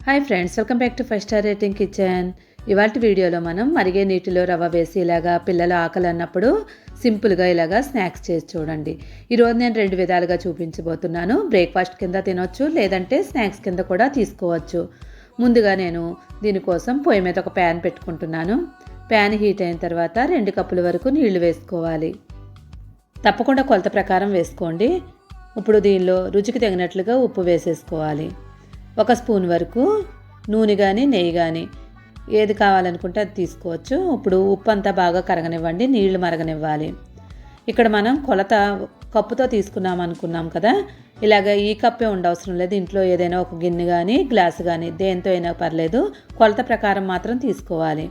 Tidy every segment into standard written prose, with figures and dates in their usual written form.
Hi friends, welcome back to 5 star rating kitchen. ఇవాళ వీడియోలో మనం మరిగే నీటిలో రవ్వ వేసి ఇలాగా పిల్లల ఆకలి అన్నప్పుడు సింపుల్గా ఇలాగా స్నాక్స్ చేసి చూడండి. ఈరోజు నేను 2 విధాలుగా చూపించబోతున్నాను. బ్రేక్ఫాస్ట్ కింద తినొచ్చు, లేదంటే స్నాక్స్ కింద కూడా తీసుకోవచ్చు. ముందుగా నేను దీనికోసం పొయ్యి మీద ఒక ప్యాన్ పెట్టుకుంటున్నాను. ప్యాన్ హీట్ అయిన తర్వాత 2 కప్పుల వరకు నీళ్లు వేసుకోవాలి. తప్పకుండా కొలత ప్రకారం వేసుకోండి. ఇప్పుడు దీనిలో రుచికి తగినట్లుగా ఉప్పు వేసేసుకోవాలి. 1 స్పూన్ వరకు నూనె కానీ నెయ్యి కానీ ఏది కావాలనుకుంటే అది తీసుకోవచ్చు. ఇప్పుడు ఉప్పు అంతా బాగా కరగనివ్వండి, నీళ్లు మరగనివ్వాలి. ఇక్కడ మనం కొలత కప్పుతో తీసుకున్నాం అనుకున్నాం కదా, ఇలాగ ఈ కప్పే ఉండవసరం లేదు. ఇంట్లో ఏదైనా ఒక గిన్నె కానీ గ్లాసు కానీ దేంతో అయినా పర్లేదు, కొలత ప్రకారం మాత్రం తీసుకోవాలి.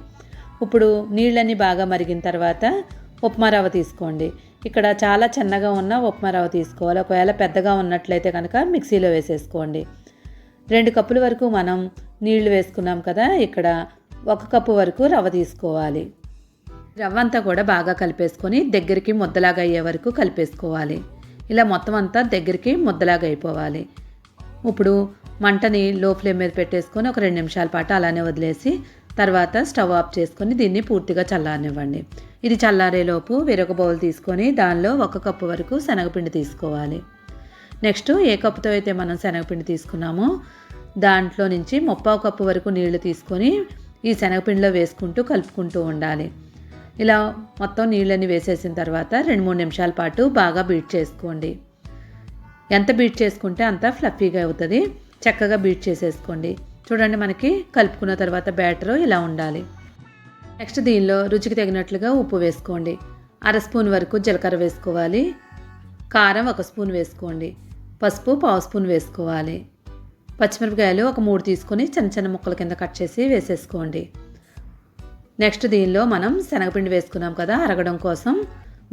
ఇప్పుడు నీళ్ళన్నీ బాగా మరిగిన తర్వాత ఉప్మా రవ్వ తీసుకోండి. ఇక్కడ చాలా చిన్నగా ఉన్న ఉప్మా రవ్వ తీసుకోవాలి. ఒకవేళ పెద్దగా ఉన్నట్లయితే కనుక మిక్సీలో వేసేసుకోండి. 2 కప్పుల వరకు మనం నీళ్లు వేసుకున్నాం కదా, ఇక్కడ 1 కప్పు వరకు రవ్వ తీసుకోవాలి. రవ్వ అంతా కూడా బాగా కలిపేసుకొని దగ్గరికి ముద్దలాగా అయ్యే వరకు కలిపేసుకోవాలి. ఇలా మొత్తం అంతా దగ్గరికి ముద్దలాగా అయిపోవాలి. ఇప్పుడు మంటని లో ఫ్లేమ్ మీద పెట్టేసుకొని ఒక 2 నిమిషాల పాటు అలానే వదిలేసి తర్వాత స్టవ్ ఆఫ్ చేసుకొని దీన్ని పూర్తిగా చల్లారనివ్వండి. ఇది చల్లారేలోపు వేరొక బౌల్ తీసుకొని దానిలో 1 కప్పు వరకు శనగపిండి తీసుకోవాలి. నెక్స్ట్ ఏ కప్పుతో అయితే మనం శనగపిండి తీసుకున్నామో దాంట్లో నుంచి 1/2 కప్పు వరకు నీళ్లు తీసుకొని ఈ శనగపిండిలో వేసుకుంటూ కలుపుకుంటూ ఉండాలి. ఇలా మొత్తం నీళ్ళని వేసేసిన తర్వాత 2-3 నిమిషాల పాటు బాగా బీట్ చేసుకోండి. ఎంత బీట్ చేసుకుంటే అంత ఫ్లఫీగా అవుతుంది. చక్కగా బీట్ చేసేసుకోండి. చూడండి, మనకి కలుపుకున్న తర్వాత బ్యాటర్ ఇలా ఉండాలి. నెక్స్ట్ దీనిలో రుచికి తగినట్లుగా ఉప్పు వేసుకోండి. 1/2 స్పూన్ వరకు జీలకర్ర వేసుకోవాలి. కారం 1 స్పూన్ వేసుకోండి. పసుపు 1/2 స్పూన్ వేసుకోవాలి. పచ్చిమిరపకాయలు ఒక 3 తీసుకొని చిన్న చిన్న ముక్కల కింద కట్ చేసి వేసేసుకోండి. నెక్స్ట్ దీనిలో మనం శనగపిండి వేసుకున్నాం కదా, అరగడం కోసం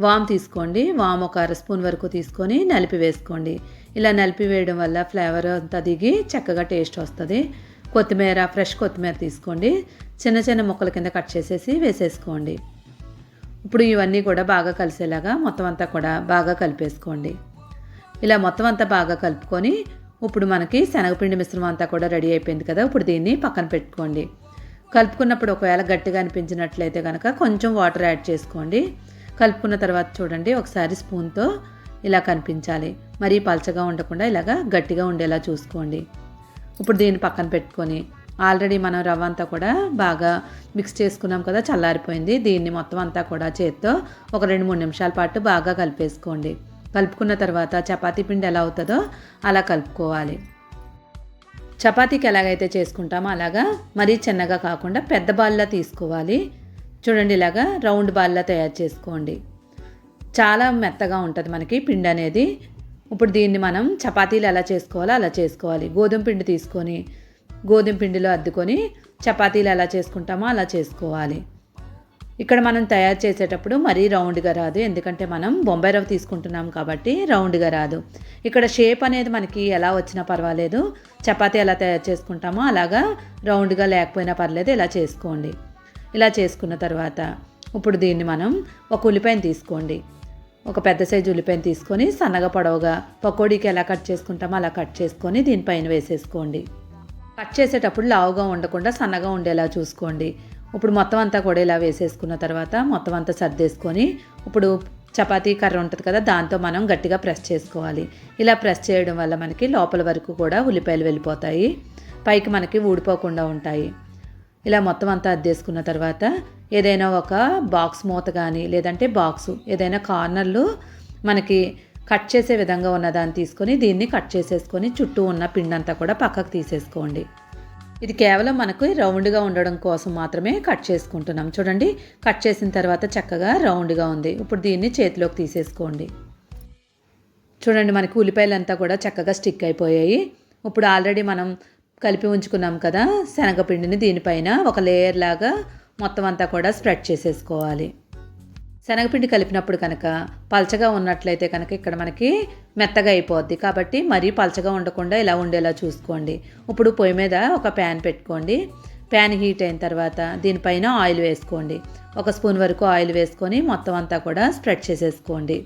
వామ్ తీసుకోండి. వామ్ ఒక 1/2 స్పూన్ వరకు తీసుకొని నలిపి వేసుకోండి. ఇలా నలిపి వేయడం వల్ల ఫ్లేవర్ అంతా దిగి చక్కగా టేస్ట్ వస్తుంది. కొత్తిమీర, ఫ్రెష్ కొత్తిమీర తీసుకోండి. చిన్న చిన్న ముక్కల కింద కట్ చేసేసి వేసేసుకోండి. ఇప్పుడు ఇవన్నీ కూడా బాగా కలిసేలాగా మొత్తం అంతా కూడా బాగా కలిపేసుకోండి. ఇలా మొత్తం అంతా బాగా కలుపుకొని ఇప్పుడు మనకి శనగపిండి మిశ్రమం అంతా కూడా రెడీ అయిపోయింది కదా, ఇప్పుడు దీన్ని పక్కన పెట్టుకోండి. కలుపుకున్నప్పుడు ఒకవేళ గట్టిగా అనిపించినట్లయితే కనుక కొంచెం వాటర్ యాడ్ చేసుకోండి. కలుపుకున్న తర్వాత చూడండి, ఒకసారి స్పూన్తో ఇలా కనిపించాలి. మరీ పలచగా ఉండకుండా ఇలాగా గట్టిగా ఉండేలా చూసుకోండి. ఇప్పుడు దీన్ని పక్కన పెట్టుకొని ఆల్రెడీ మనం రవ్వ అంతా కూడా బాగా మిక్స్ చేసుకున్నాం కదా, చల్లారిపోయింది. దీన్ని మొత్తం అంతా కూడా చేత్తో ఒక 2-3 నిమిషాల పాటు బాగా కలిపేసుకోండి. కలుపుకున్న తర్వాత చపాతీ పిండి ఎలా అవుతుందో అలా కలుపుకోవాలి. చపాతీకి ఎలాగైతే చేసుకుంటామో అలాగా మరీ చిన్నగా కాకుండా పెద్ద బాల్లా తీసుకోవాలి. చూడండి, ఇలాగా రౌండ్ బాల్లా తయారు చేసుకోండి. చాలా మెత్తగా ఉంటుంది మనకి పిండి అనేది. ఇప్పుడు దీన్ని మనం చపాతీలు ఎలా చేసుకోవాలో అలా చేసుకోవాలి. గోధుమ పిండి తీసుకొని గోధుమ పిండిలో అద్దుకొని చపాతీలు ఎలా చేసుకుంటామో అలా చేసుకోవాలి. ఇక్కడ మనం తయారు చేసేటప్పుడు మరీ రౌండ్గా రాదు, ఎందుకంటే మనం బొంబాయి రవ్వ తీసుకుంటున్నాం కాబట్టి రౌండ్గా రాదు. ఇక్కడ షేప్ అనేది మనకి ఎలా వచ్చినా పర్వాలేదు. చపాతీ ఎలా తయారు చేసుకుంటామో అలాగా రౌండ్గా లేకపోయినా పర్లేదు, ఇలా చేసుకోండి. ఇలా చేసుకున్న తర్వాత ఇప్పుడు దీన్ని మనం ఒక ఉల్లిపాయను తీసుకోండి. ఒక పెద్ద సైజు ఉల్లిపాయను తీసుకొని సన్నగా పొడవుగా పకోడీకి ఎలా కట్ చేసుకుంటామో అలా కట్ చేసుకొని దీనిపైన వేసేసుకోండి. కట్ చేసేటప్పుడు లావుగా ఉండకుండా సన్నగా ఉండేలా చూసుకోండి. ఇప్పుడు మొత్తం అంతా కూడా ఇలా వేసేసుకున్న తర్వాత మొత్తం అంతా సర్దేసుకొని ఇప్పుడు చపాతీ కర్ర ఉంటుంది కదా, దాంతో మనం గట్టిగా ప్రెస్ చేసుకోవాలి. ఇలా ప్రెస్ చేయడం వల్ల మనకి లోపల వరకు కూడా ఉల్లిపాయలు వెళ్ళిపోతాయి, పైకి మనకి ఊడిపోకుండా ఉంటాయి. ఇలా మొత్తం అంతా అద్దేసుకున్న తర్వాత ఏదైనా ఒక బాక్స్ మూత కానీ లేదంటే బాక్సు ఏదైనా కార్నర్లు మనకి కట్ చేసే విధంగా ఉన్నదాన్ని తీసుకొని దీన్ని కట్ చేసేసుకొని చుట్టూ ఉన్న పిండి అంతా కూడా పక్కకు తీసేసుకోండి. ఇది కేవలం మనకు రౌండ్గా ఉండడం కోసం మాత్రమే కట్ చేసుకుంటున్నాం. చూడండి, కట్ చేసిన తర్వాత చక్కగా రౌండ్గా ఉంది. ఇప్పుడు దీన్ని చేతిలోకి తీసేసుకోండి. చూడండి, మనకి ఉల్లిపాయలు అంతా కూడా చక్కగా స్టిక్ అయిపోయాయి. ఇప్పుడు ఆల్రెడీ మనం కలిపి ఉంచుకున్నాం కదా శనగపిండిని, దీనిపైన ఒక లేయర్ లాగా మొత్తం అంతా కూడా స్ప్రెడ్ చేసేసుకోవాలి. శనగపిండి కలిపినప్పుడు కనుక పలచగా ఉన్నట్లయితే కనుక ఇక్కడ మనకి మెత్తగా అయిపోద్ది, కాబట్టి మరీ పలచగా ఉండకుండా ఇలా ఉండేలా చూసుకోండి. ఇప్పుడు పొయ్యి మీద ఒక ప్యాన్ పెట్టుకోండి. ప్యాన్ హీట్ అయిన తర్వాత దీనిపైన ఆయిల్ వేసుకోండి. 1 స్పూన్ వరకు ఆయిల్ వేసుకొని మొత్తం అంతా కూడా స్ప్రెడ్ చేసేసుకోండి.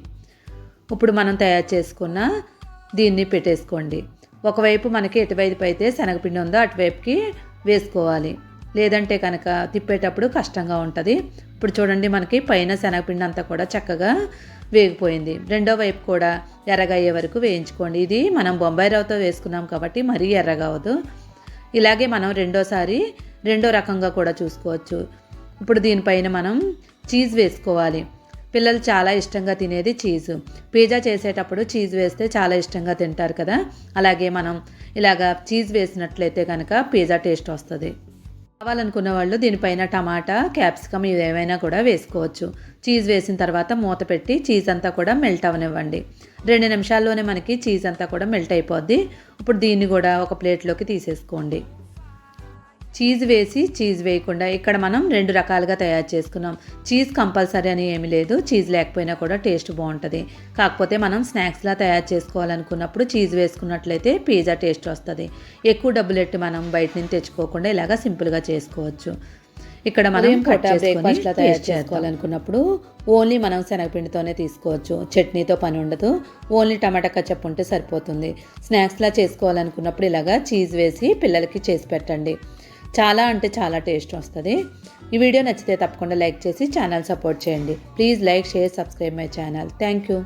ఇప్పుడు మనం తయారు చేసుకున్న దీన్ని పెట్టేసుకోండి. ఒకవైపు మనకి ఎటువైపు అయితే శనగపిండి ఉందో అటువైపుకి వేసుకోవాలి, లేదంటే కనుక తిప్పేటప్పుడు కష్టంగా ఉంటుంది. ఇప్పుడు చూడండి, మనకి పైన శనగపిండి అంతా కూడా చక్కగా వేగిపోయింది. రెండో వైపు కూడా ఎర్రగా అయ్యే వరకు వేయించుకోండి. ఇది మనం బొంబాయి రవ్వతో వేసుకున్నాం కాబట్టి మరీ ఎర్రగా అవ్వదు. ఇలాగే మనం రెండో రకంగా కూడా చూసుకోవచ్చు. ఇప్పుడు దీనిపైన మనం చీజ్ వేసుకోవాలి. పిల్లలు చాలా ఇష్టంగా తినేది చీజు. పిజ్జా చేసేటప్పుడు చీజ్ వేస్తే చాలా ఇష్టంగా తింటారు కదా, అలాగే మనం ఇలాగా చీజ్ వేసినట్లయితే కనుక పిజ్జా టేస్ట్ వస్తుంది. కావాలనుకున్న వాళ్ళు దీనిపైన టమాటా, క్యాప్సికమ్ ఇవి ఏమైనా కూడా వేసుకోవచ్చు. చీజ్ వేసిన తర్వాత మూత పెట్టి చీజ్ అంతా కూడా మెల్ట్ అవనివ్వండి. 2 నిమిషాల్లోనే మనకి చీజ్ అంతా కూడా మెల్ట్ అయిపోద్ది. ఇప్పుడు దీన్ని కూడా ఒక ప్లేట్లోకి తీసేసుకోండి. చీజ్ వేసి చీజ్ వేయకుండా ఇక్కడ మనం 2 రకాలుగా తయారు చేసుకున్నాం. చీజ్ కంపల్సరీ అని ఏమీ లేదు, చీజ్ లేకపోయినా కూడా టేస్ట్ బాగుంటుంది. కాకపోతే మనం స్నాక్స్లా తయారు చేసుకోవాలనుకున్నప్పుడు చీజ్ వేసుకున్నట్లయితే పిజ్జా టేస్ట్ వస్తుంది. ఎక్కువ డబ్బులు ఎట్టి మనం బయట నుంచి తెచ్చుకోకుండా ఇలాగా సింపుల్గా చేసుకోవచ్చు. ఇక్కడ మనం బ్రేక్ఫాస్ట్లా తయారు చేసుకోవాలనుకున్నప్పుడు ఓన్లీ మనం శనగపిండితోనే తీసుకోవచ్చు. చట్నీతో పని ఉండదు, ఓన్లీ టమాటా కచప్ ఉంటే సరిపోతుంది. స్నాక్స్లా చేసుకోవాలనుకున్నప్పుడు ఇలాగా చీజ్ వేసి పిల్లలకి చేసి పెట్టండి. చాలా అంటే చాలా టేస్ట్ వస్తుంది. ఈ వీడియో నచ్చితే తప్పకుండా లైక్ చేసి ఛానల్ సపోర్ట్ చేయండి. Please like, share, subscribe my channel. Thank you.